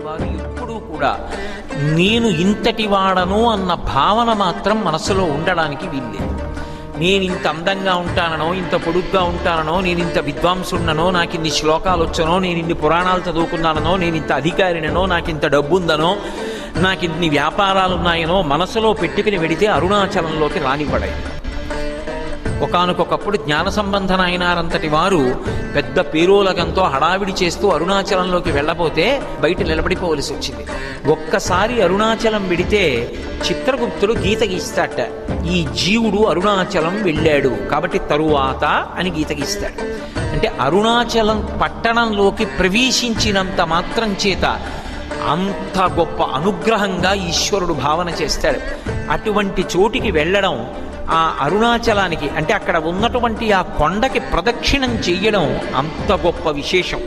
వారు ఎప్పుడూ కూడా నేను ఇంతటి వాడను అన్న భావన మాత్రం మనసులో ఉండడానికి వీల్లేదు. నేను ఇంత అందంగా ఉంటానో, ఇంత పొడుగ్గా ఉంటానో, నేను ఇంత విద్వాంసున్ననో, నాకు ఇన్ని శ్లోకాలు వచ్చనో, నేను ఇన్ని పురాణాలు చదువుకున్నానో, నేను ఇంత అధికారినో, నాకు ఇంత డబ్బు ఉందనో, నాకు ఇన్ని వ్యాపారాలు ఉన్నాయనో మనసులో పెట్టుకుని వెడితే అరుణాచలంలోకి రానివ్వడాయి. ఒకానొకప్పుడు జ్ఞాన సంబంధ నాయనారంతటి వారు పెద్ద పేరోలకంతో హడావిడి చేస్తూ అరుణాచలంలోకి వెళ్ళబోతే బయట నిలబడిపోవలసి వచ్చింది. ఒక్కసారి అరుణాచలం వెడితే చిత్రగుప్తుడు గీత గీస్తాట, ఈ జీవుడు అరుణాచలం వెళ్ళాడు కాబట్టి తరువాత అని గీత గీస్తాడు. అంటే అరుణాచలం పట్టణంలోకి ప్రవేశించినంత మాత్రం చేత అంత గొప్ప అనుగ్రహంగా ఈశ్వరుడు భావన చేస్తాడు. అటువంటి చోటికి వెళ్ళడం, ఆ అరుణాచలానికి అంటే అక్కడ ఉన్నటువంటి ఆ కొండకి ప్రదక్షిణం చెయ్యడం అంత గొప్ప విశేషం.